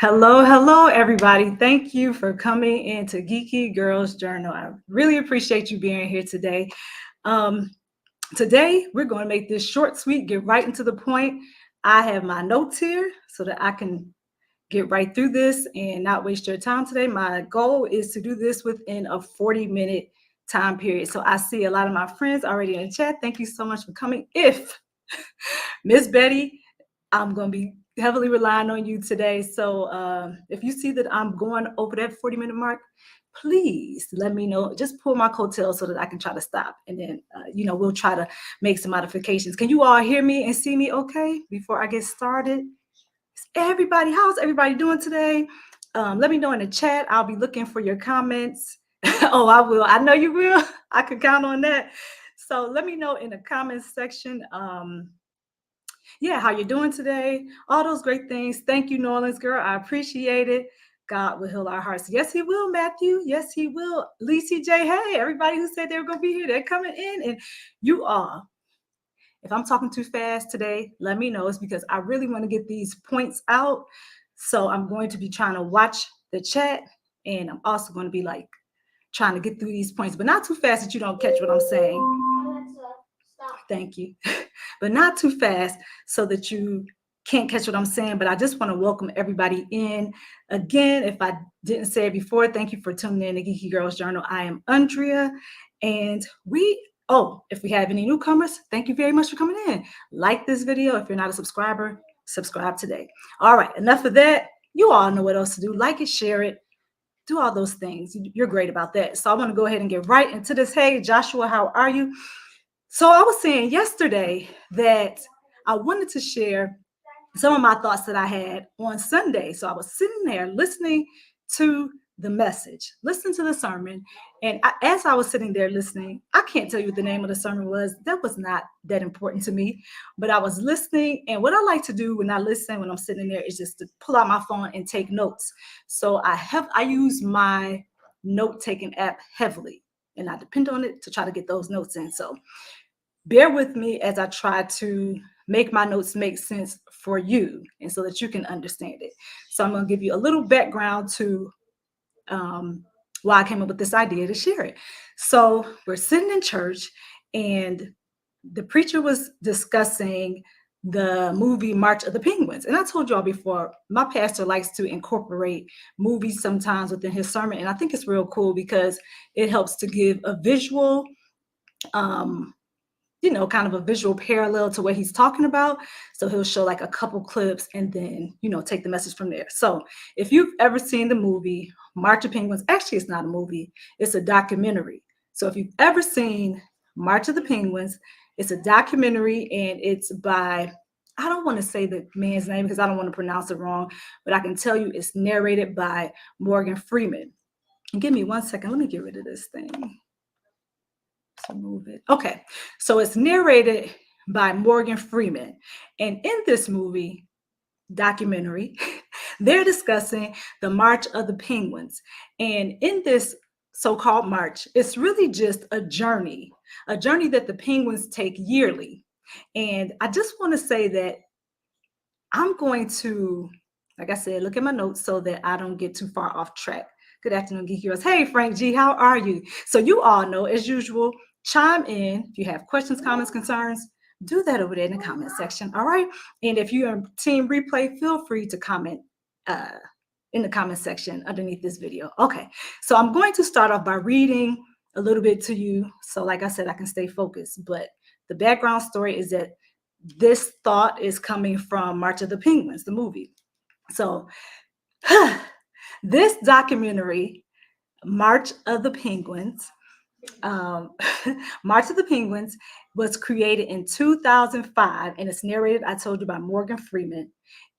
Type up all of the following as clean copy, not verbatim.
Hello, everybody. Thank you for coming into Geeky Girls Journal. I really appreciate you being here today. Um, Today, we're going to make this short, sweet, get right into the point. I have my notes here so that I can get right through this and not waste your time today. My goal is to do this within a 40-minute time period. So I see a lot of my friends already in the chat. Thank you so much for coming. If Miss Betty, I'm going to be heavily relying on you today. So if you see that I'm going over that 40-minute mark, please let me know. Just pull my coattails so that I can try to stop. And then, we'll try to make some modifications. Can you all hear me and see me okay before I get started? How's everybody doing today? Let me know in the chat. I'll be looking for your comments. Oh, I will. I know you will. I can count on that. So let me know in the comments section. How you're doing today, all those great things. Thank you, Norland's girl. I appreciate it. God will heal our hearts. Yes, he will, Matthew. Yes, he will. Lacey J. Hey, everybody who said they were going to be here, they're coming in. And you are. If I'm talking too fast today, let me know. It's because I really want to get these points out. So I'm going to be trying to watch the chat. And I'm also going to be trying to get through these points, but not too fast that you don't catch what I'm saying. Thank you. But not too fast so that you can't catch what I'm saying. But I just want to welcome everybody in. Again, if I didn't say it before, thank you for tuning in to Geeky Girls Journal. I am Andrea, and if we have any newcomers, thank you very much for coming in. Like this video. If you're not a subscriber, subscribe today. All right, enough of that. You all know what else to do. Like it, share it, do all those things. You're great about that. So I want to go ahead and get right into this. Hey, Joshua, how are you? So I was saying yesterday that I wanted to share some of my thoughts that I had on Sunday. So I was sitting there listening to the message, listening to the sermon. And as I was sitting there listening, I can't tell you what the name of the sermon was. That was not that important to me. But I was listening. And what I like to do when I listen, when I'm sitting there, is just to pull out my phone and take notes. So I use my note-taking app heavily. And I depend on it to try to get those notes in. So bear with me as I try to make my notes make sense for you and so that you can understand it. So I'm going to give you a little background to why I came up with this idea to share it. So we're sitting in church and the preacher was discussing the movie March of the Penguins. And I told y'all before, my pastor likes to incorporate movies sometimes within his sermon. And I think it's real cool because it helps to give a visual kind of a visual parallel to what he's talking about. So he'll show like a couple clips and then, take the message from there. So if you've ever seen the movie March of Penguins, actually it's not a movie, it's a documentary. So if you've ever seen March of the Penguins, it's a documentary and it's by, I don't want to say the man's name because I don't want to pronounce it wrong, but I can tell you it's narrated by Morgan Freeman. And give me 1 second, let me get rid of this thing. To move it. Okay, so it's narrated by Morgan Freeman. And in this movie documentary, they're discussing the March of the Penguins. And in this so-called march, it's really just a journey that the Penguins take yearly. And I just want to say that I'm going to, like I said, look at my notes so that I don't get too far off track. Good afternoon, Geeky Girls. Hey, Frank G, how are you? So you all know, as usual, chime in. If you have questions, comments, concerns, do that over there in the comment section, all right? And if you're on Team Replay, feel free to comment in the comment section underneath this video. Okay, so I'm going to start off by reading a little bit to you. So like I said, I can stay focused. But the background story is that this thought is coming from March of the Penguins, the movie. So this documentary, March of the Penguins, March of the Penguins was created in 2005 and it's narrated, I told you, by Morgan Freeman.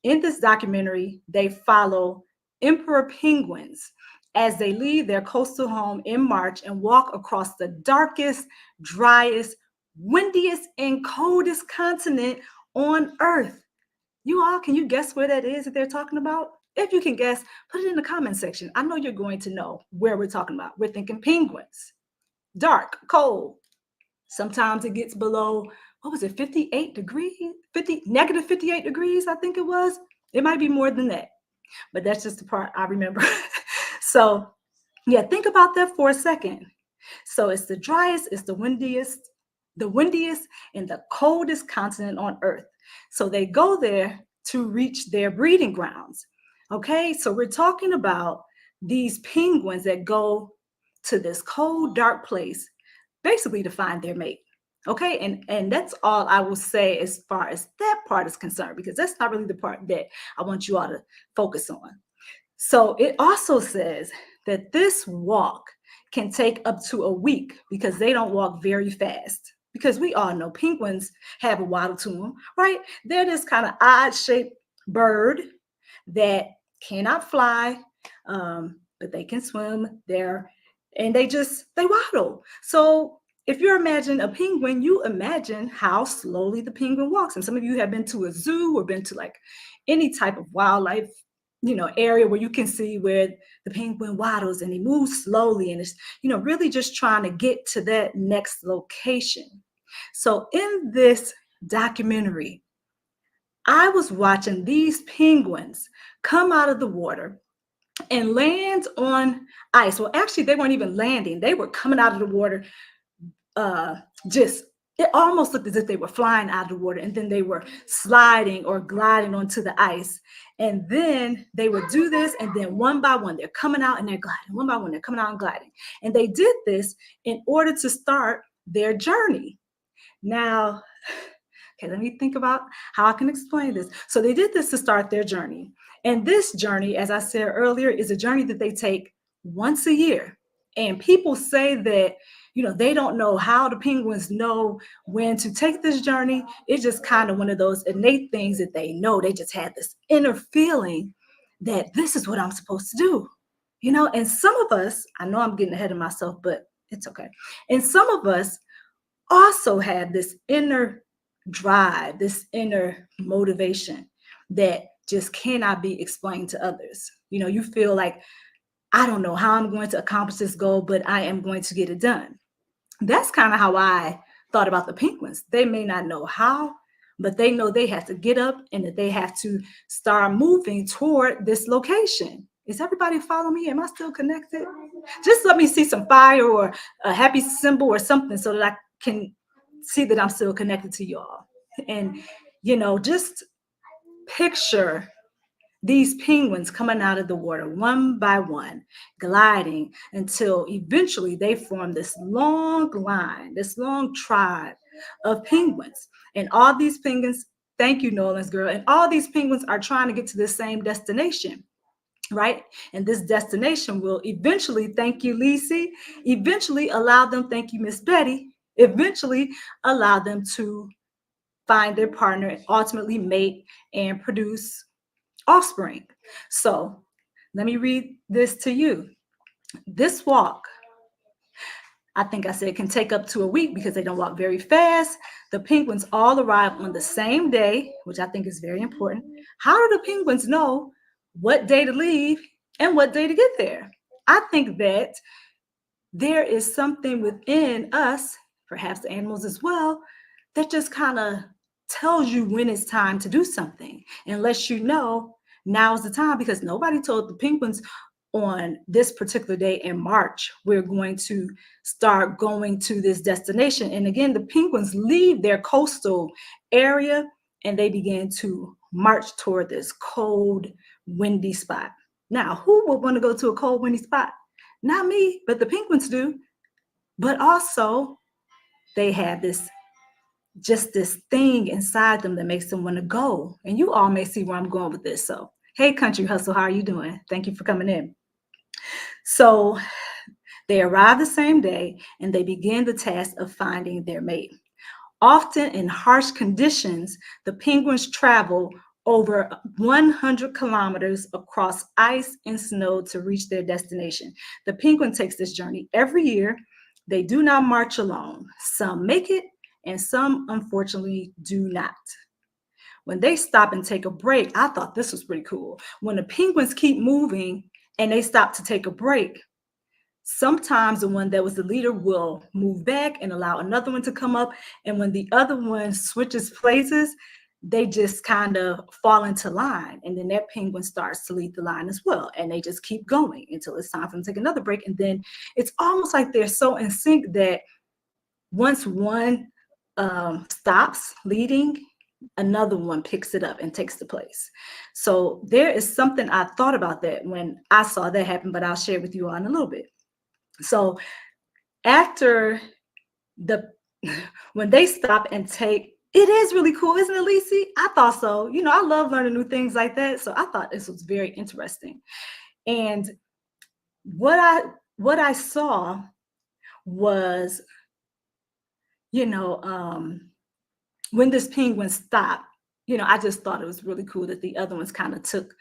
In this documentary, they follow emperor penguins as they leave their coastal home in March and walk across the darkest, driest, windiest, and coldest continent on Earth. You all, can you guess where that is that they're talking about? If you can guess, put it in the comment section. I know you're going to know where we're talking about. We're thinking penguins. Dark, cold. Sometimes it gets below, 58 degrees? -58 degrees, I think it was. It might be more than that. but that's just the part I remember. So yeah, think about that for a second. So it's the driest, it's the windiest, and the coldest continent on Earth. So they go there to reach their breeding grounds. Okay, so we're talking about these penguins that go to this cold, dark place, basically to find their mate. Okay, and that's all I will say as far as that part is concerned, because that's not really the part that I want you all to focus on. So it also says that this walk can take up to a week because they don't walk very fast. Because we all know penguins have a waddle to them, right? They're this kind of odd shaped bird that cannot fly, but they can swim there, and they waddle. So if you imagine a penguin, you imagine how slowly the penguin walks. And some of you have been to a zoo or been to like any type of wildlife, area where you can see where the penguin waddles and he moves slowly and it's, really just trying to get to that next location. So in this documentary, I was watching these penguins come out of the water and land on ice. Well, actually, they weren't even landing. They were coming out of the water, uh, just it almost looked as if they were flying out of the water, and then they were sliding or gliding onto the ice. And then they would do this, and then one by one, they're coming out and they're gliding. One by one, they're coming out and gliding. And they did this in order to start their journey. Now, okay, let me think about how I can explain this. So they did this to start their journey. And this journey, as I said earlier, is a journey that they take once a year. And people say that, they don't know how the penguins know when to take this journey. It's just kind of one of those innate things that they know. They just had this inner feeling that this is what I'm supposed to do. And some of us, I know I'm getting ahead of myself, but it's okay. And some of us also have this inner drive, this inner motivation that just cannot be explained to others. You feel like, I don't know how I'm going to accomplish this goal, but I am going to get it done. That's kind of how I thought about the penguins. They may not know how, but they know they have to get up and that they have to start moving toward this location. Is everybody following me? Am I still connected? Just let me see some fire or a happy symbol or something so that I can see that I'm still connected to y'all. And, just picture these penguins coming out of the water one by one, gliding until eventually they form this long line, this long tribe of penguins. And all these penguins, thank you, Nolan's girl, and all these penguins are trying to get to the same destination, right? And this destination will eventually, thank you, Lisi, eventually allow them, thank you, Miss Betty, eventually allow them to find their partner and ultimately mate and produce offspring. So let me read this to you. This walk, I think I said, can take up to a week because they don't walk very fast. The penguins all arrive on the same day, which I think is very important. How do the penguins know what day to leave and what day to get there? I think that there is something within us, perhaps the animals as well, that just kind of tells you when it's time to do something and lets you know now's the time, because nobody told the penguins on this particular day in March, we're going to start going to this destination. And again, the penguins leave their coastal area and they begin to march toward this cold, windy spot. Now, who would want to go to a cold, windy spot? Not me, but the penguins do. But also, they have this thing inside them that makes them want to go. And you all may see where I'm going with this. So, hey, Country Hustle, how are you doing? Thank you for coming in. So they arrive the same day and they begin the task of finding their mate. Often in harsh conditions, the penguins travel over 100 kilometers across ice and snow to reach their destination. The penguin takes this journey every year. They do not march alone. Some make it and some unfortunately do not. When they stop and take a break, I thought this was pretty cool. When the penguins keep moving and they stop to take a break, sometimes the one that was the leader will move back and allow another one to come up. And when the other one switches places, they just kind of fall into line. And then that penguin starts to lead the line as well. And they just keep going until it's time for them to take another break. And then it's almost like they're so in sync that once one stops leading, another one picks it up and takes the place. So there is something I thought about that when I saw that happen, but I'll share with you all in a little bit. So after the when they stop and take, it is really cool, isn't it, Lisi? I thought so. You know, I love learning new things like that. So I thought this was very interesting. And what I saw was, you know, when this penguin stopped, you know, I just thought it was really cool that the other ones kind of took,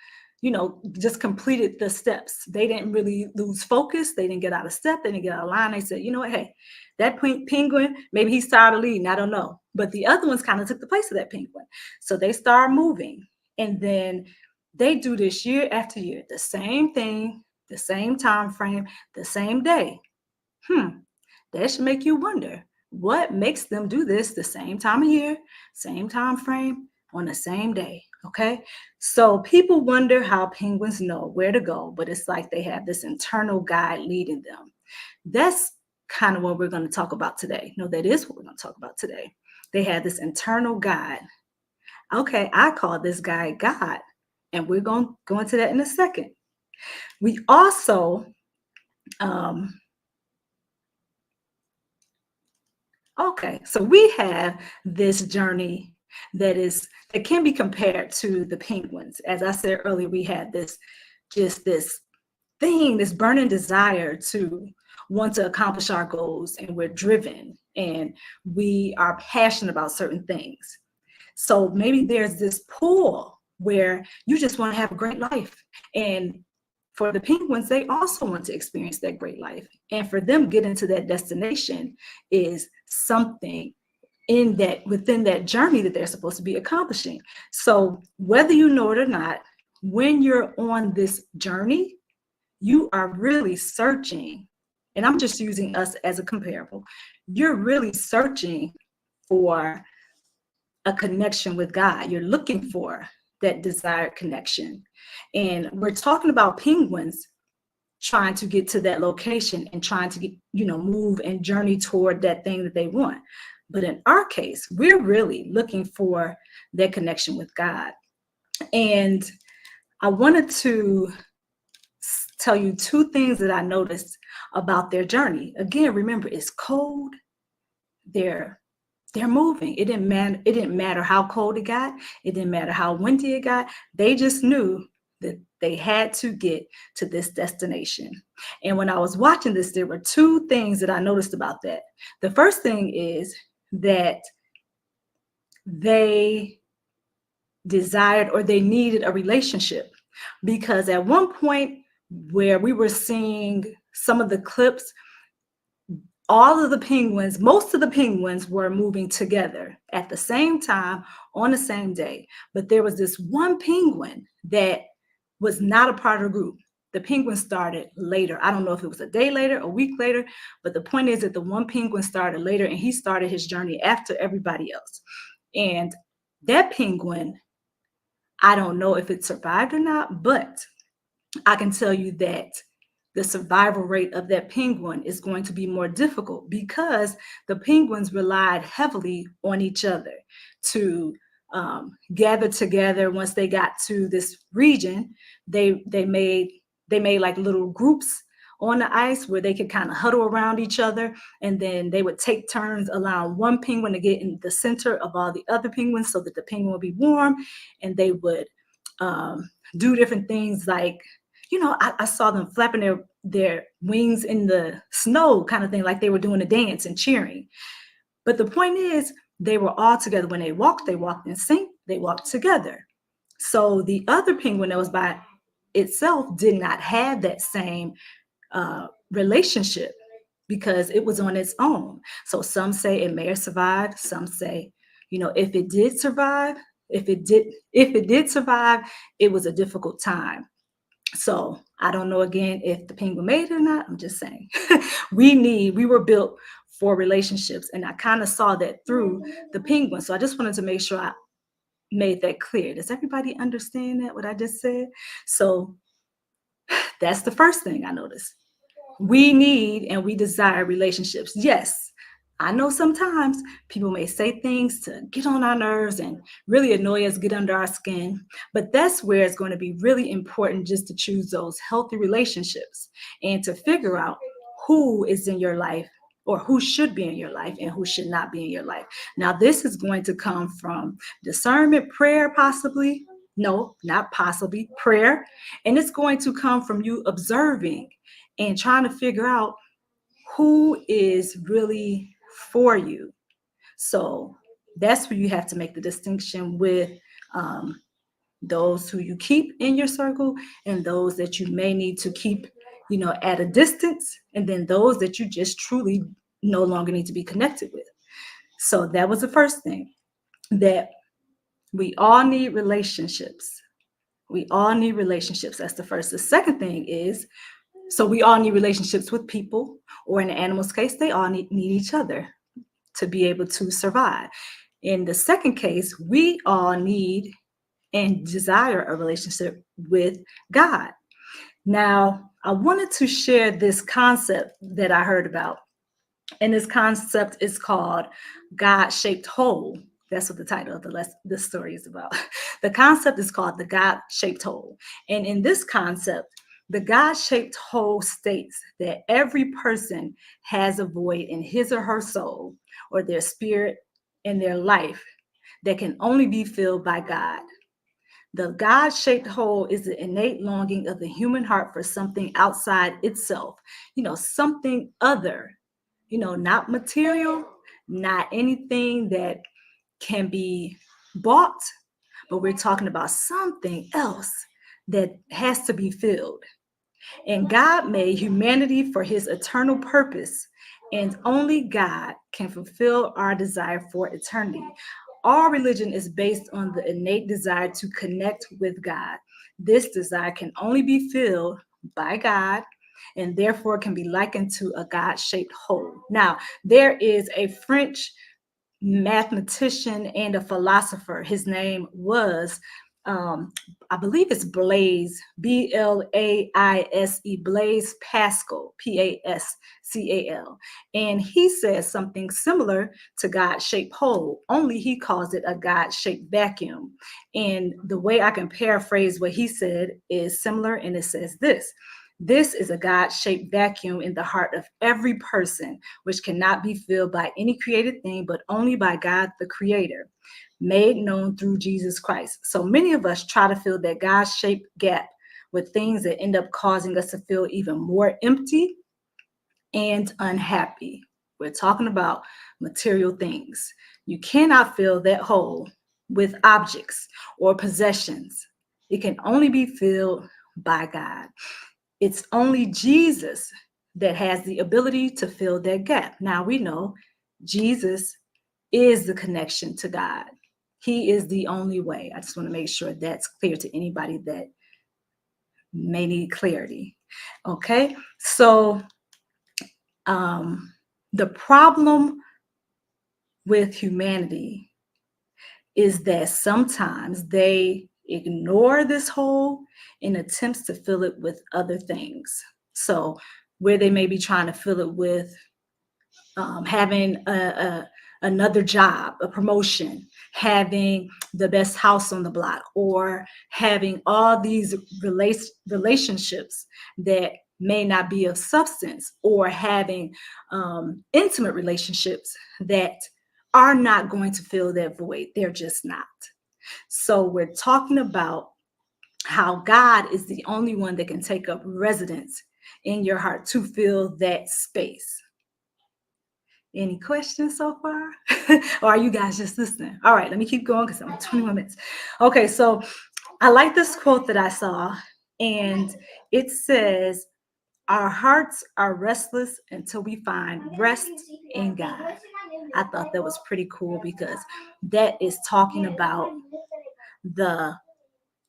you know, just completed the steps. They didn't really lose focus. They didn't get out of step. They didn't get out of line. They said, you know what, hey, that penguin, maybe he started leading. I don't know. But the other ones kind of took the place of that penguin. So they start moving. And then they do this year after year, the same thing, the same time frame, the same day. That should make you wonder, what makes them do this the same time of year, same time frame, on the same day? Okay. So people wonder how penguins know where to go, but it's like they have this internal guide leading them. That's kind of what we're going to talk about today. No, that is what we're going to talk about today. They have this internal guide. Okay, I call this guy God, and we're going to go into that in a second. We also, okay, so we have this journey that can be compared to the penguins. As I said earlier, we had this thing, this burning desire to want to accomplish our goals, and we're driven and we are passionate about certain things. So maybe there's this pull where you just want to have a great life. And for the penguins, they also want to experience that great life. And for them, getting to that destination is something within that journey that they're supposed to be accomplishing. So whether you know it or not, when you're on this journey, you are really searching, and I'm just using us as a comparable, you're really searching for a connection with God. You're looking for that desired connection. And we're talking about penguins trying to get to that location and trying to get, move and journey toward that thing that they want. But in our case, we're really looking for that connection with God. And I wanted to tell you two things that I noticed about their journey. Again, remember, it's cold. They're moving. It didn't matter how cold it got. It didn't matter how windy it got. They just knew that they had to get to this destination. And when I was watching this, there were two things that I noticed about that. The first thing is that they desired, or they needed, a relationship, because at one point where we were seeing some of the clips, most of the penguins were moving together at the same time on the same day. But there was this one penguin that was not a part of the group. The penguin started later. I don't know if it was a day later, a week later, but the point is that the one penguin started later, and he started his journey after everybody else. And that penguin, I don't know if it survived or not, but I can tell you that the survival rate of that penguin is going to be more difficult, because the penguins relied heavily on each other to gather together. Once they got to this region, they made like little groups on the ice where they could kind of huddle around each other, and then they would take turns allowing one penguin to get in the center of all the other penguins so that the penguin would be warm, and they would do different things like, I saw them flapping their wings in the snow, kind of thing, like they were doing a dance and cheering. But the point is, they were all together. When they walked in sync, they walked together. So the other penguin that was by itself did not have that same relationship, because it was on its own. So some say it may have survived. Some say, if it did survive, it was a difficult time. So I don't know, again, if the penguin made it or not. I'm just saying we were built for relationships, and I kind of saw that through the penguin. So I just wanted to make sure made that clear. Does everybody understand that, what I just said? So that's the first thing I noticed. We need and we desire relationships. Yes, I know sometimes people may say things to get on our nerves and really annoy us, get under our skin, but that's where it's going to be really important just to choose those healthy relationships and to figure out who is in your life or who should be in your life and who should not be in your life. Now, this is going to come from discernment, prayer, possibly. No, not possibly, prayer. And it's going to come from you observing and trying to figure out who is really for you. So that's where you have to make the distinction with um, those who you keep in your circle and those that you may need to keep, at a distance, and then those that you just truly no longer need to be connected with. So that was the first thing, that we all need relationships. We all need relationships. That's the first. The second thing is, so we all need relationships with people, or in the animals' case, they all need each other to be able to survive. In the second case, we all need and desire a relationship with God. Now, I wanted to share this concept that I heard about, and this concept is called God-shaped hole. That's what the title of the story is about. The concept is called the God-shaped hole. And in this concept, the God-shaped hole states that every person has a void in his or her soul or their spirit in their life that can only be filled by God. The God-shaped hole is the innate longing of the human heart for something outside itself, something other, not material, not anything that can be bought, but we're talking about something else that has to be filled. And God made humanity for his eternal purpose, and only God can fulfill our desire for eternity. All religion is based on the innate desire to connect with God. This desire can only be filled by God and therefore can be likened to a God-shaped hole. Now, there is a French mathematician and a philosopher. His name was, I believe it's Blaise, Blaise, Blaise Pascal, Pascal. And he says something similar to God-shaped hole, only he calls it a God-shaped vacuum. And the way I can paraphrase what he said is similar, and it says this: this is a God-shaped vacuum in the heart of every person, which cannot be filled by any created thing, but only by God, the Creator, made known through Jesus Christ. So many of us try to fill that God-shaped gap with things that end up causing us to feel even more empty and unhappy. We're talking about material things. You cannot fill that hole with objects or possessions. It can only be filled by God. It's only Jesus that has the ability to fill that gap. Now we know Jesus is the connection to God. He is the only way. I just want to make sure that's clear to anybody that may need clarity. Okay, so the problem with humanity is that sometimes they ignore this hole in attempts to fill it with other things. So where they may be trying to fill it with having another job, a promotion, having the best house on the block, or having all these relationships that may not be of substance, or having intimate relationships that are not going to fill that void. They're just not. So we're talking about how God is the only one that can take up residence in your heart to fill that space. Any questions so far? Or are you guys just listening? All right, let me keep going because I'm 21 minutes. Okay, so I like this quote that I saw, and it says, our hearts are restless until we find rest in God. I thought that was pretty cool because that is talking about the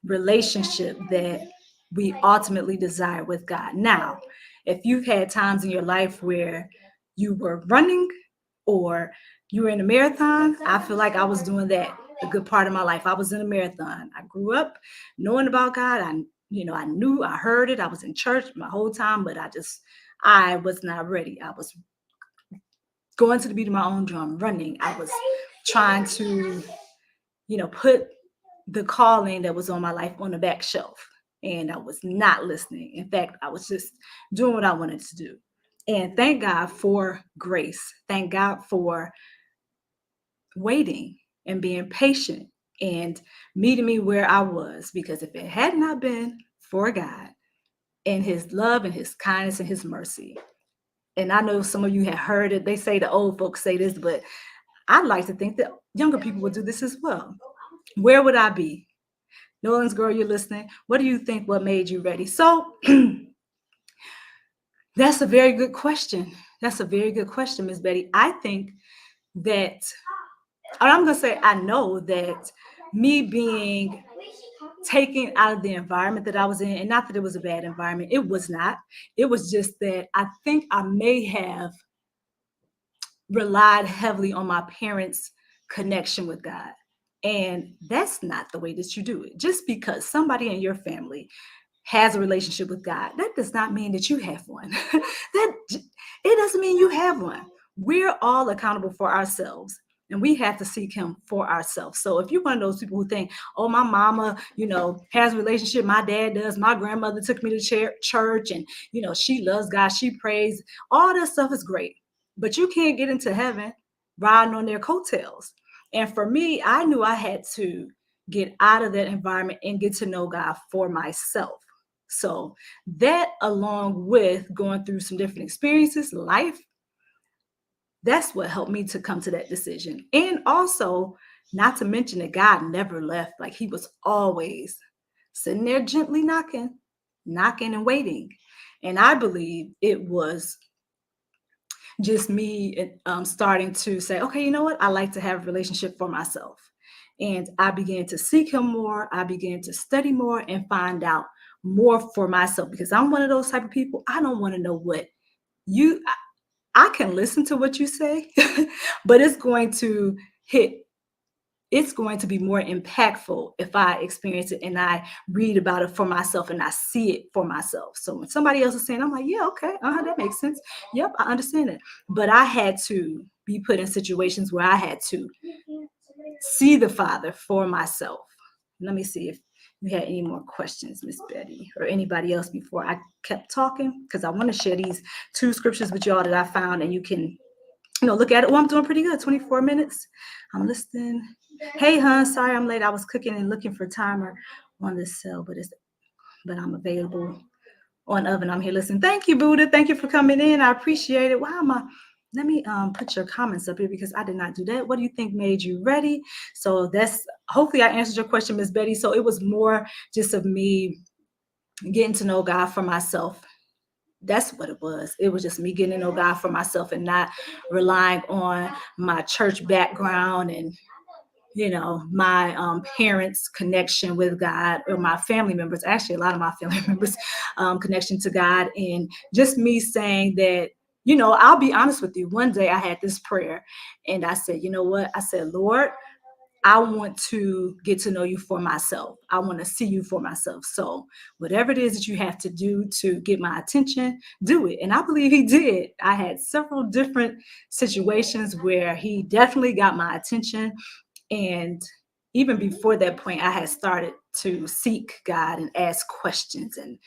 relationship that we ultimately desire with God. Now, if you've had times in your life where you were running or you were in a marathon, I feel like I was doing that a good part of my life. I was in a marathon. I grew up knowing about God. I knew, I heard it. I was in church my whole time, but I was not ready. I was going to the beat of my own drum, running. I was trying to, put the calling that was on my life on the back shelf. And I was not listening. In fact, I was just doing what I wanted to do. And thank God for grace. Thank God for waiting and being patient and meeting me where I was. Because if it had not been for God and his love and his kindness and his mercy, and I know some of you have heard it, they say the old folks say this, but I'd like to think that younger people would do this as well. Where would I be? Nolan's girl, you're listening. What do you think? What made you ready? So that's a very good question. That's a very good question, Miss Betty. I think that, or I'm going to say, I know that me being taken out of the environment that I was in, and not that it was a bad environment, it was not. It was just that I think I may have relied heavily on my parents' connection with God. And that's not the way that you do it. Just because somebody in your family has a relationship with God, that does not mean that you have one. It doesn't mean you have one. We're all accountable for ourselves. And we have to seek him for ourselves. So if you're one of those people who think, oh, my mama, has a relationship, my dad does, my grandmother took me to church, and, she loves God, she prays, all that stuff is great. But you can't get into heaven riding on their coattails. And for me, I knew I had to get out of that environment and get to know God for myself. So that, along with going through some different experiences, life, that's what helped me to come to that decision. And also, not to mention that God never left. Like, he was always sitting there gently knocking and waiting. And I believe it was just me starting to say, okay, you know what? I like to have a relationship for myself. And I began to seek him more. I began to study more and find out more for myself, because I'm one of those type of people. I don't want to know what I can listen to what you say, but it's going to be more impactful if I experience it and I read about it for myself and I see it for myself. So when somebody else is saying, I'm like, yeah, okay, that makes sense. Yep, I understand it. But I had to be put in situations where I had to see the Father for myself. Let me see if you had any more questions, Miss Betty, or anybody else before I kept talking, because I want to share these 2 scriptures with y'all that I found, and you can, look at it. Well, I'm doing pretty good. 24 minutes. I'm listening. Hey, hon, sorry I'm late. I was cooking and looking for timer on this cell, but I'm available on oven. I'm here listening. Thank you, Buddha. Thank you for coming in. I appreciate it. Let me put your comments up here, because I did not do that. What do you think made you ready? So hopefully I answered your question, Miss Betty. So it was more just of me getting to know God for myself. That's what it was. It was just me getting to know God for myself and not relying on my church background and, my parents' connection with God, or my family members, actually a lot of my family members' connection to God. And just me saying that, I'll be honest with you. One day I had this prayer and I said, you know what? I said, Lord, I want to get to know you for myself. I want to see you for myself. So whatever it is that you have to do to get my attention, do it. And I believe he did. I had several different situations where he definitely got my attention. And even before that point, I had started to seek God and ask questions and,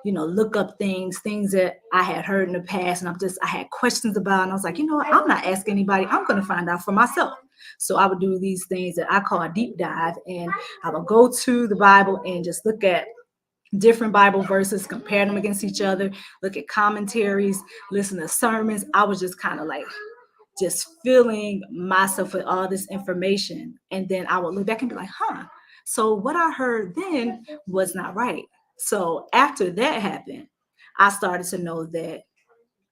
look up things that I had heard in the past. And I had questions about, and I was like, what? I'm not asking anybody. I'm going to find out for myself. So I would do these things that I call a deep dive. And I would go to the Bible and just look at different Bible verses, compare them against each other, look at commentaries, listen to sermons. I was just kind of like, just filling myself with all this information. And then I would look back and be like, so what I heard then was not right. So after that happened, I started to know that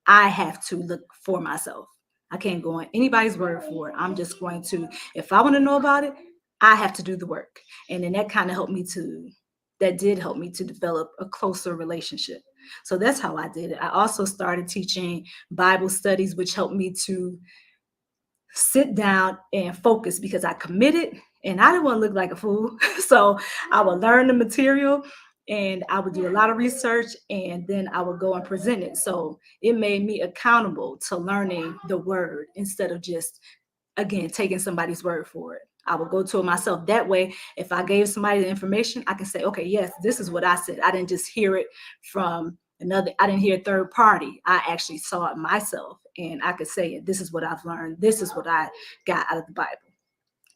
I have to look for myself. I can't go on anybody's word for it. I'm just going to, if I want to know about it, I have to do the work. And then that did help me to develop a closer relationship. So that's how I did it. I also started teaching Bible studies, which helped me to sit down and focus, because I committed And I didn't want to look like a fool. So I would learn the material and I would do a lot of research and then I would go and present it. So it made me accountable to learning the word instead of just, again, taking somebody's word for it. I would go to it myself. That way, if I gave somebody the information, I can say, okay, yes, this is what I said. I didn't just hear it from another, I didn't hear a third party. I actually saw it myself and I could say, this is what I've learned. This is what I got out of the Bible.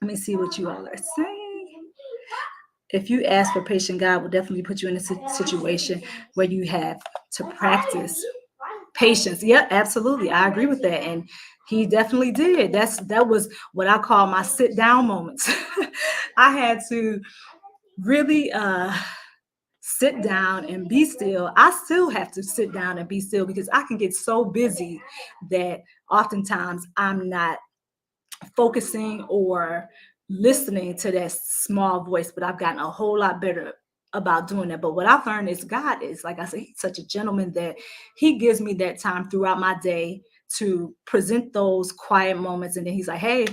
Let me see what you all are saying. If you ask for patient, God will definitely put you in a situation where you have to practice patience. Yeah, absolutely. I agree with that. And he definitely did. That was what I call my sit down moments. I had to really sit down and be still. I still have to sit down and be still because I can get so busy that oftentimes I'm not focusing or listening to that small voice, but I've gotten a whole lot better about doing that. But what I've learned is God is, like I said, he's such a gentleman that he gives me that time throughout my day to present those quiet moments. And then he's like, hey,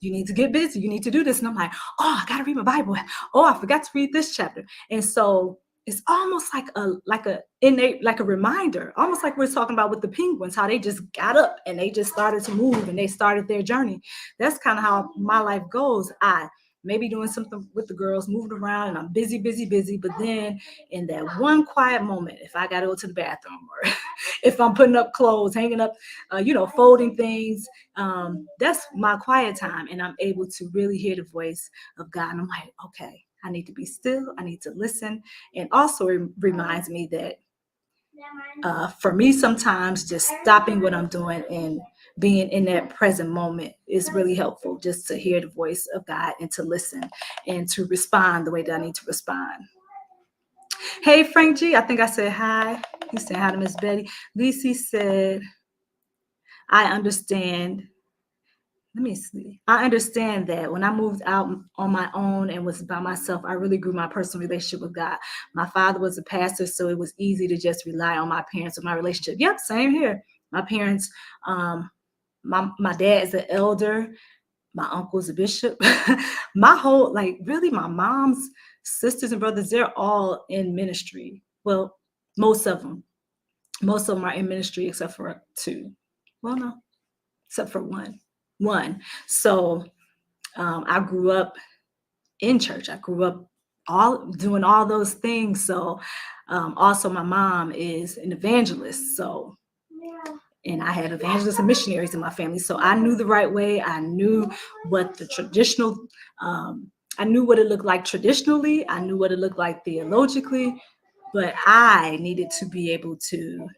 you need to get busy. You need to do this. And I'm like, oh, I got to read my Bible. Oh, I forgot to read this chapter. And so it's almost like a innate, like a reminder, almost like we're talking about with the penguins, how they just got up and they just started to move and they started their journey. That's kind of how my life goes. I maybe doing something with the girls, moving around, and I'm busy, busy, busy. But then in that one quiet moment, if I got to go to the bathroom or if I'm putting up clothes, hanging up, folding things, that's my quiet time. And I'm able to really hear the voice of God. And I'm like, okay, I need to be still. I need to listen. And also reminds me that for me, sometimes just stopping what I'm doing and being in that present moment is really helpful, just to hear the voice of God and to listen and to respond the way that I need to respond. Hey, Frank G, I think I said hi. He said hi to Miss Betty. Lisi said, I understand. Let me see. I understand that when I moved out on my own and was by myself, I really grew my personal relationship with God. My father was a pastor, so it was easy to just rely on my parents with my relationship. Yep, same here. My parents, my dad is an elder, my uncle's a bishop. My whole, like, really, my mom's sisters and brothers, they're all in ministry. Well, most of them. Most of them are in ministry except for two. Well, no, except for one. So I grew up in church. I grew up all doing all those things. So also my mom is an evangelist. So, and I had evangelists and missionaries in my family. So I knew the right way. I knew what the traditional, I knew what it looked like traditionally. I knew what it looked like theologically, but I needed to be able to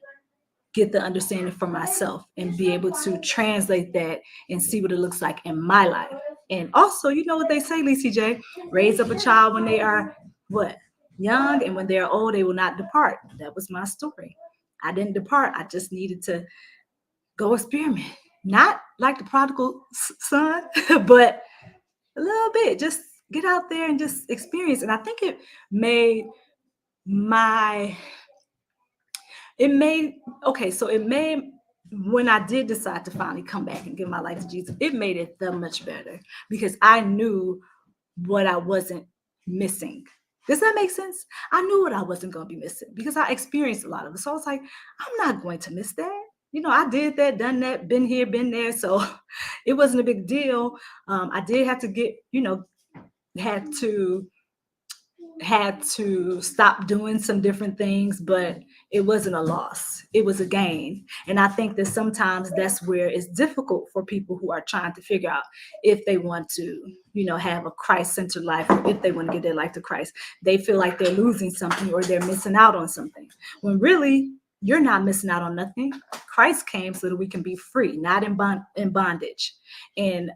get the understanding for myself and be able to translate that and see what it looks like in my life. And also, you know what they say, Lee CJ, raise up a child when they are what? Young, and when they're old, they will not depart. That was my story. I didn't depart. I just needed to go experiment. Not like the prodigal son, but a little bit. Just get out there and just experience. And I think made my it made okay, so it made, when I did decide to finally come back and give my life to Jesus, it made it that much better because I knew what I wasn't missing. Does that make sense? I knew what I wasn't going to be missing because I experienced a lot of it. So I was like, I'm not going to miss that. I did that, done that, been here, been there. So it wasn't a big deal. I did have to had to had to stop doing some different things, but it wasn't a loss. It was a gain. And I think that sometimes that's where it's difficult for people who are trying to figure out if they want to, have a Christ-centered life, or if they want to give their life to Christ. They feel like they're losing something or they're missing out on something. When really, you're not missing out on nothing. Christ came so that we can be free, not in bondage. And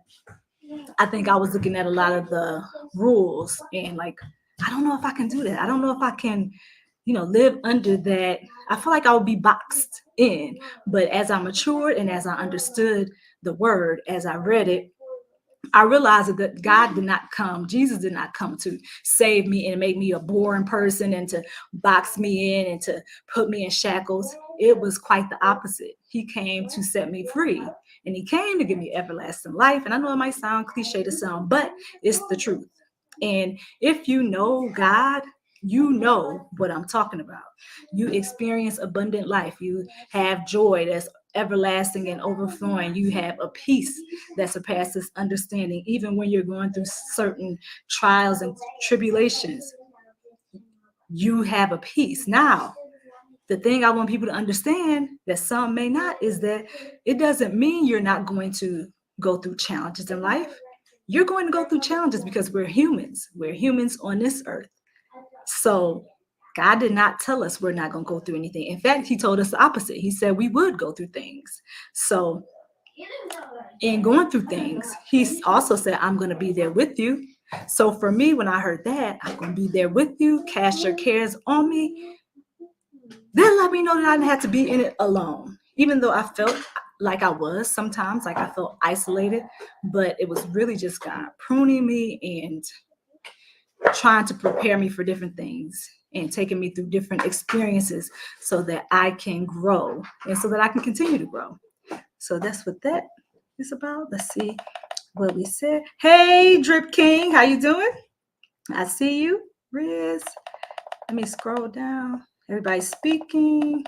I think I was looking at a lot of the rules and like, I don't know if I can do that. I don't know if I can, live under that. I feel like I would be boxed in. But as I matured and as I understood the word, as I read it, I realized that God did not come, Jesus did not come to save me and make me a boring person and to box me in and to put me in shackles. It was quite the opposite. He came to set me free and he came to give me everlasting life. And I know it might sound cliche to some, but it's the truth. And if you know God, you know what I'm talking about. You experience abundant life. You have joy that's everlasting and overflowing. You have a peace that surpasses understanding, even when you're going through certain trials and tribulations. You have a peace. Now, the thing I want people to understand that some may not is that it doesn't mean you're not going to go through challenges in life. You're going to go through challenges because we're humans. We're humans on this earth. So God did not tell us we're not going to go through anything. In fact, he told us the opposite. He said we would go through things. So in going through things, he also said, I'm going to be there with you. So for me, when I heard that, I'm going to be there with you, cast your cares on me, that let me know that I didn't have to be in it alone. Even though I felt like I was sometimes, like I felt isolated, but it was really just God pruning me and trying to prepare me for different things and taking me through different experiences so that I can grow and so that I can continue to grow. So that's what that is about. Let's see what we said. Hey, Drip King, how you doing? I see you, Riz. Let me scroll down. Everybody's speaking.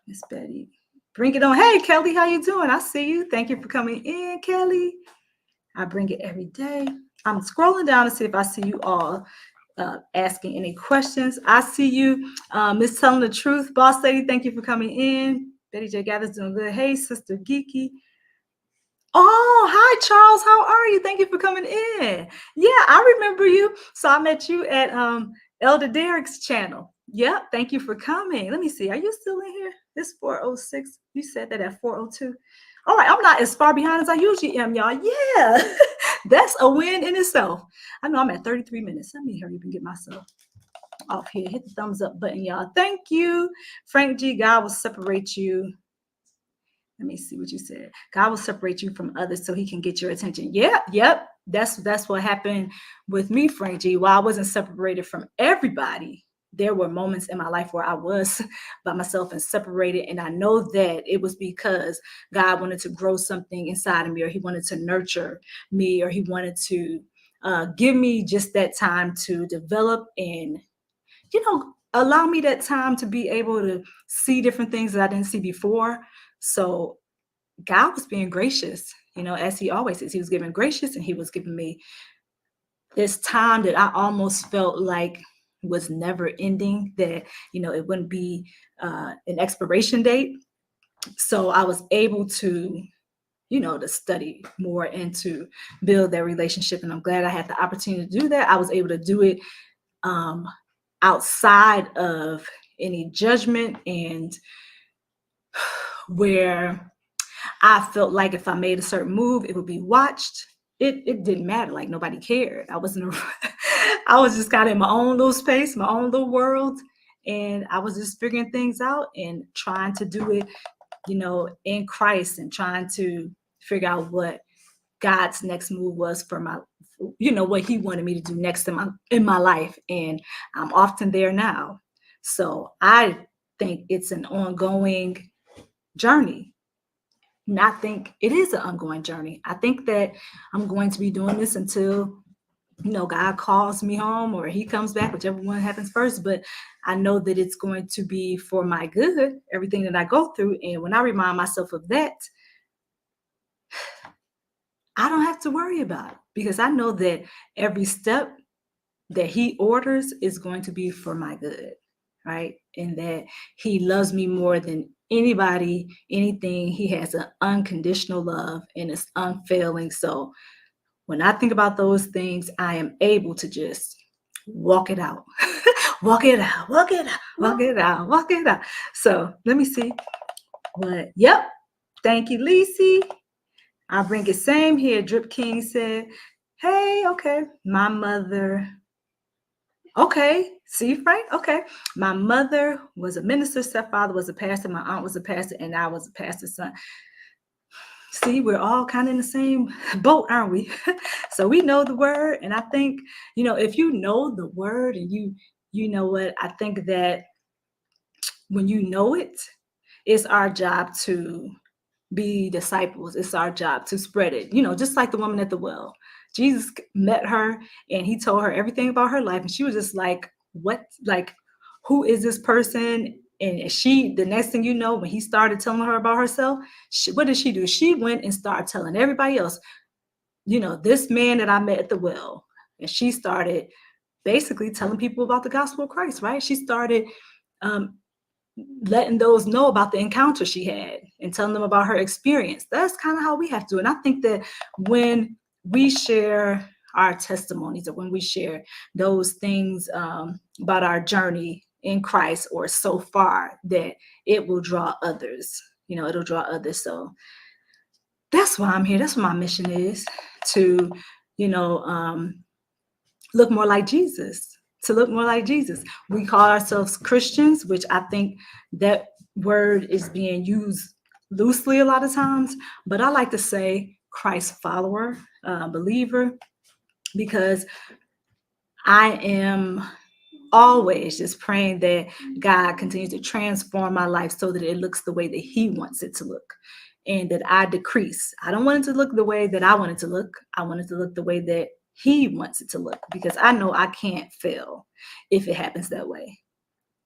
Miss Betty, bring it on. Hey, Kelly, how you doing? I see you. Thank you for coming in, Kelly. I bring it every day. I'm scrolling down to see if I see you all asking any questions. I see you, Miss Telling the Truth, Boss Lady. Thank you for coming in. Betty J. Gather's doing good. Hey, Sister Geeky. Oh, hi, Charles. How are you? Thank you for coming in. Yeah, I remember you. So I met you at Elder Derek's channel. Yep. Thank you for coming. Let me see. Are you still in here? It's 4:06. You said that at 4:02. All right. I'm not as far behind as I usually am, y'all. Yeah. That's a win in itself. I know I'm at 33 minutes. Let me hurry up and get myself off here. Hit the thumbs up button, y'all. Thank you. Frank G. God will separate you. Let me see what you said. God will separate you from others so he can get your attention. Yeah, yep. That's what happened with me, Frank G. While I wasn't separated from everybody, there were moments in my life where I was by myself and separated. And I know that it was because God wanted to grow something inside of me, or he wanted to nurture me, or he wanted to give me just that time to develop and, allow me that time to be able to see different things that I didn't see before. So God was being gracious, as he always is. He was giving gracious, and he was giving me this time that I almost felt like was never ending, that, it wouldn't be an expiration date. So I was able to, to study more and to build that relationship. And I'm glad I had the opportunity to do that. I was able to do it outside of any judgment, and where I felt like if I made a certain move, it would be watched. It didn't matter. Like, nobody cared. I wasn't. I was just kind of in my own little space, my own little world, and I was just figuring things out and trying to do it, in Christ, and trying to figure out what God's next move was for my, what he wanted me to do next in my life. And I'm often there now. So I think it's an ongoing journey. I think it is an ongoing journey. I think that I'm going to be doing this until, God calls me home or he comes back, whichever one happens first. But I know that it's going to be for my good, everything that I go through. And when I remind myself of that, I don't have to worry about it, because I know that every step that he orders is going to be for my good, right? And that he loves me more than anybody, anything. He has an unconditional love, and it's unfailing. So when I think about those things, I am able to just walk it out. Walk it out, walk it out, walk it out, walk it out. So let me see what, yep. Thank you, Lacey. I'll bring it same here. Drip King said, hey, okay, my mother. Okay, see, Frank? Okay. My mother was a minister, stepfather was a pastor, my aunt was a pastor, and I was a pastor's son. See, we're all kind of in the same boat, aren't we? So we know the word. And I think, if you know the word and you know what, I think that when you know it, it's our job to be disciples. It's our job to spread it. You know, just like the woman at the well. Jesus met her and he told her everything about her life. And she was just like, what? Like, who is this person? And she, the next thing you know, when he started telling her about herself, what did she do? She went and started telling everybody else, you know, this man that I met at the well. And she started basically telling people about the gospel of Christ, right? She started um, letting those know about the encounter she had and telling them about her experience. That's kind of how we have to. And I think that when we share our testimonies or when we share those things about our journey in Christ or so far, that it will draw others. You know, it'll draw others. So that's why I'm here. That's what my mission is, to, you know, look more like Jesus, to look more like Jesus. We call ourselves Christians, which I think that word is being used loosely a lot of times, but I like to say Christ follower, believer, because I am always just praying that God continues to transform my life so that it looks the way that he wants it to look, and that I decrease. I don't want it to look the way that I want it to look. I want it to look the way that he wants it to look, because I know I can't fail if it happens that way.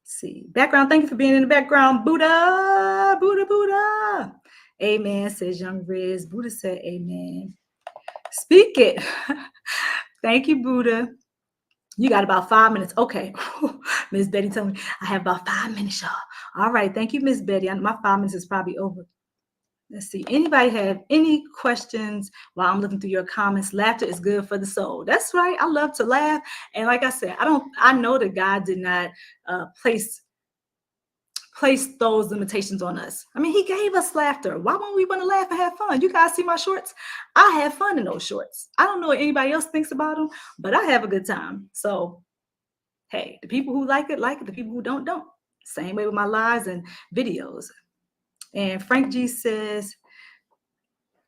Let's see. Background, thank you for being in the background. Buddha, Buddha, Buddha. Amen, says Young Riz. Buddha said amen. Speak it. Thank you, Buddha. You got about 5 minutes. Okay. Miss Betty told me I have about 5 minutes, y'all. All right. Thank you, Miss Betty. My 5 minutes is probably over. Let's see. Anybody have any questions while I'm looking through your comments? Laughter is good for the soul. That's right. I love to laugh. And like I said, I know that God did not place those limitations on us. I mean, he gave us laughter. Why won't we want to laugh and have fun? You guys see my shorts? I have fun in those shorts. I don't know what anybody else thinks about them, but I have a good time. So, hey, the people who like it, like it. The people who don't. Same way with my lives and videos. And Frank G says,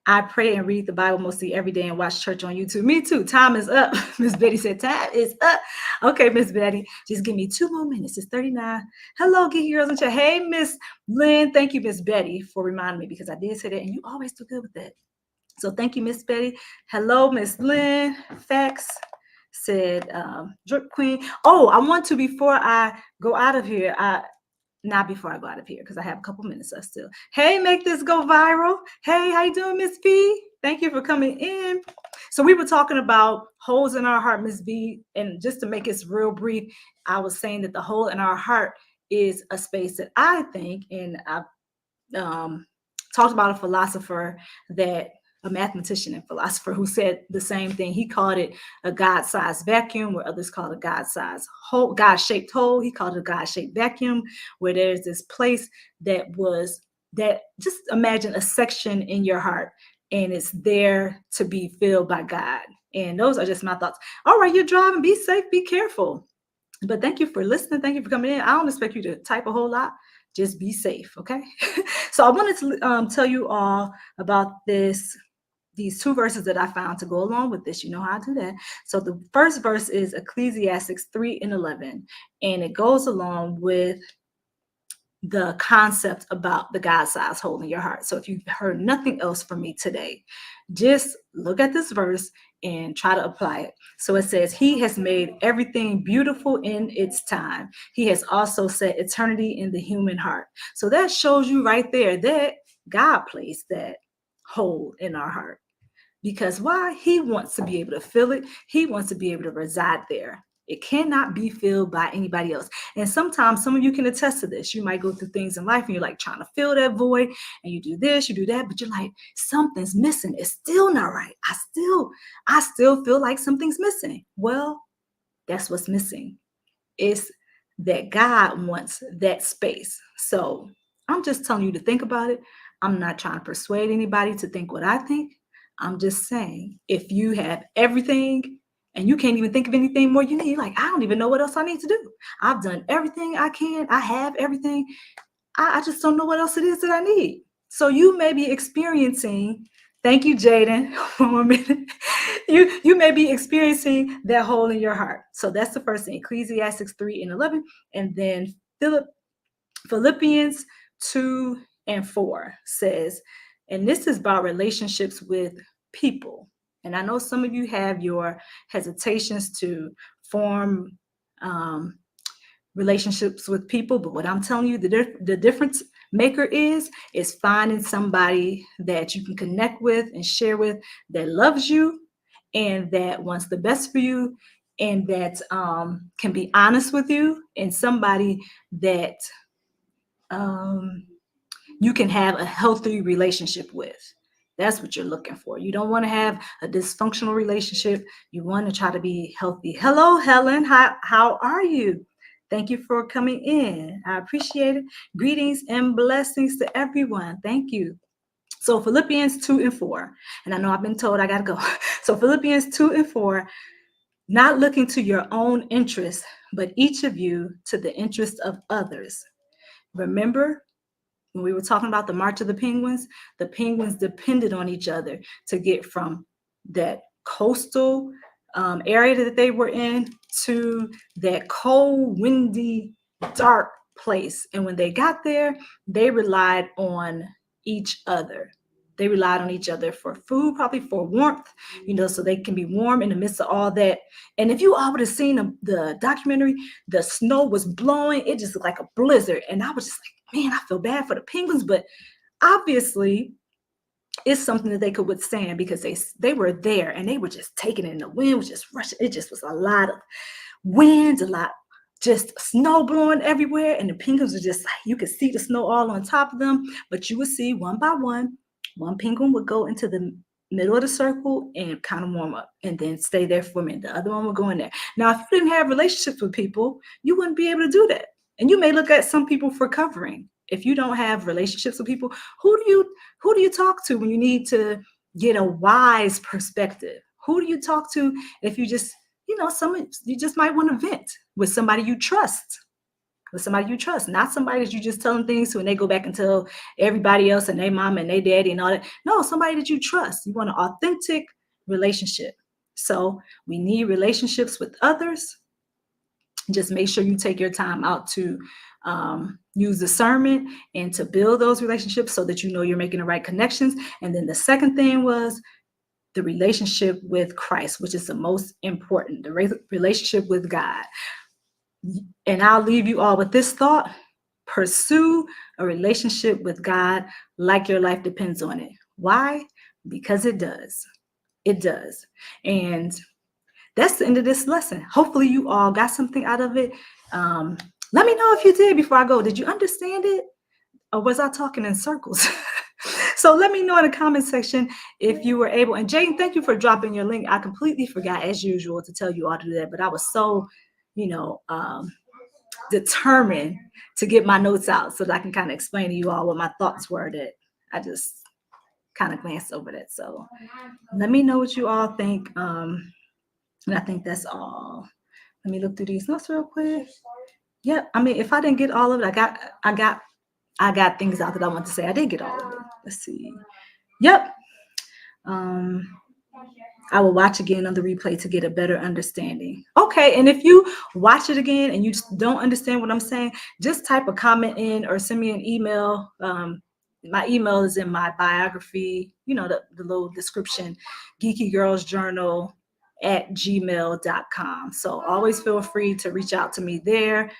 I pray and read the Bible mostly every day and watch church on YouTube. Me too. Time is up. Miss Betty said, time is up. Okay, Miss Betty, just give me 2 more minutes. It's 39. Hello, Geeky Girls in Chat. Hey, Miss Lynn. Thank you, Miss Betty, for reminding me, because I did say that, and you always do good with that. So thank you, Miss Betty. Hello, Miss Lynn. Fax said, Drip Queen. Oh, I want to, before I go out of here, not before I go out of here, because I have a couple minutes left still. Hey, make this go viral. Hey, how you doing, Miss B? Thank you for coming in. So we were talking about holes in our heart, Miss B, and just to make it real brief, I was saying that the hole in our heart is a space that I think, and I've talked about a philosopher, that a mathematician and philosopher, who said the same thing. He called it a God-sized vacuum, where others call it a God-sized hole, God-shaped hole. He called it a God-shaped vacuum, where there's this place that just imagine a section in your heart, and it's there to be filled by God. And those are just my thoughts. All right, you're driving. Be safe. Be careful. But thank you for listening. Thank you for coming in. I don't expect you to type a whole lot. Just be safe, okay? So I wanted to tell you all about these 2 verses that I found to go along with this. You know how I do that. So the first verse is Ecclesiastes 3:11, and it goes along with the concept about the God-sized hole in your heart. So if you've heard nothing else from me today, just look at this verse and try to apply it. So it says, he has made everything beautiful in its time. He has also set eternity in the human heart. So that shows you right there that God placed that hole in our heart. Because why? He wants to be able to fill it. He wants to be able to reside there. It cannot be filled by anybody else. And sometimes some of you can attest to this. You might go through things in life and you're like trying to fill that void, and you do this, you do that, but you're like, something's missing. It's still not right. I still feel like something's missing. Well, that's what's missing. It's that God wants that space. So I'm just telling you to think about it. I'm not trying to persuade anybody to think what I think. I'm just saying, if you have everything and you can't even think of anything more you need, like, I don't even know what else I need to do. I've done everything I can. I have everything. I just don't know what else it is that I need. So you may be experiencing, thank you, Jaden, 1 more minute. You may be experiencing that hole in your heart. So that's the first thing, Ecclesiastes 3:11, and then Philippians 2:4 says, And this is about relationships with people. And I know some of you have your hesitations to form relationships with people, but what I'm telling you, the difference maker is finding somebody that you can connect with and share with, that loves you and that wants the best for you, and that can be honest with you, and somebody that you can have a healthy relationship with. That's what you're looking for. You don't want to have a dysfunctional relationship. You want to try to be healthy. Hello, Helen. How are you? Thank you for coming in. I appreciate it. Greetings and blessings to everyone. Thank you. So Philippians 2:4, and I know I've been told I got to go. So Philippians 2:4, not looking to your own interests, but each of you to the interest of others. Remember, when we were talking about the March of the Penguins depended on each other to get from that coastal area that they were in to that cold, windy, dark place. And when they got there, they relied on each other. They relied on each other for food, probably for warmth, so they can be warm in the midst of all that. And if you all would have seen the documentary, the snow was blowing. It just looked like a blizzard. And I was just like, man, I feel bad for the Penguins, but obviously it's something that they could withstand because they were there and they were just taking it in. The wind was just rushing. It just was a lot of wind, a lot just snow blowing everywhere. And the Penguins were just like, you could see the snow all on top of them, but you would see one by one penguin would go into the middle of the circle and kind of warm up and then stay there for a minute. The other one would go in there. Now, if you didn't have relationships with people, you wouldn't be able to do that. And you may look at some people for covering. If you don't have relationships with people, who do you talk to when you need to get a wise perspective? Who do you talk to if you just, you just might want to vent with somebody you trust? With somebody you trust, not somebody that you just telling things to and they go back and tell everybody else and their mom and their daddy and all that. No, somebody that you trust. You want an authentic relationship. So we need relationships with others. Just make sure you take your time out to use discernment and to build those relationships so that you're making the right connections. And then the second thing was the relationship with Christ, which is the most important, the relationship with God. And I'll leave you all with this thought: pursue a relationship with God like your life depends on it. Why? Because it does. It does. And that's the end of this lesson. Hopefully you all got something out of it. Let me know if you did before I go. Did you understand it? Or was I talking in circles? So let me know in the comment section if you were able. And Jane, thank you for dropping your link. I completely forgot, as usual, to tell you all to do that. But I was so determined to get my notes out so that I can kind of explain to you all what my thoughts were, that I just kind of glanced over that. So let me know what you all think. And I think that's all. Let me look through these notes real quick. Yeah, I mean, if I didn't get all of it, I got things out that I want to say. I did get all of it. Let's see. Yep. I will watch again on the replay to get a better understanding. Okay, and if you watch it again and you don't understand what I'm saying, just type a comment in or send me an email. My email is in my biography, the little description, geekygirlsjournal@gmail.com. So always feel free to reach out to me there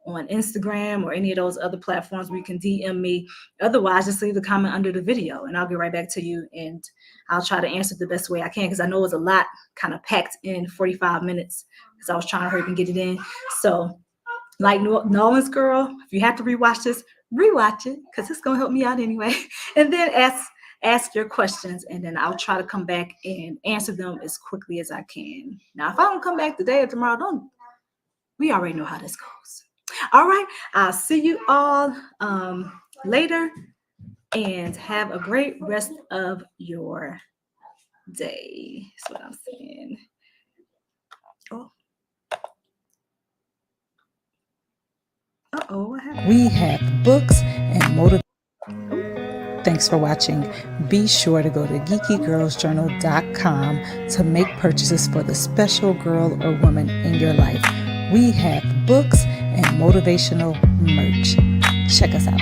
on Instagram or any of those other platforms where you can DM me. Otherwise, just leave a comment under the video and I'll get right back to you, and I'll try to answer the best way I can, because I know it's a lot kind of packed in 45 minutes because I was trying to hurry up and get it in. So like Nolan's girl, if you have to rewatch this, rewatch it, because it's going to help me out anyway. And then ask your questions, and then I'll try to come back and answer them as quickly as I can. Now, if I don't come back today or tomorrow, we already know how this goes. All right, I'll see you all later, and have a great rest of your day. That's what I'm saying. What happened? We have books and motivation. Thanks for watching. Be sure to go to geekygirlsjournal.com to make purchases for the special girl or woman in your life. We have books and motivational merch. Check us out.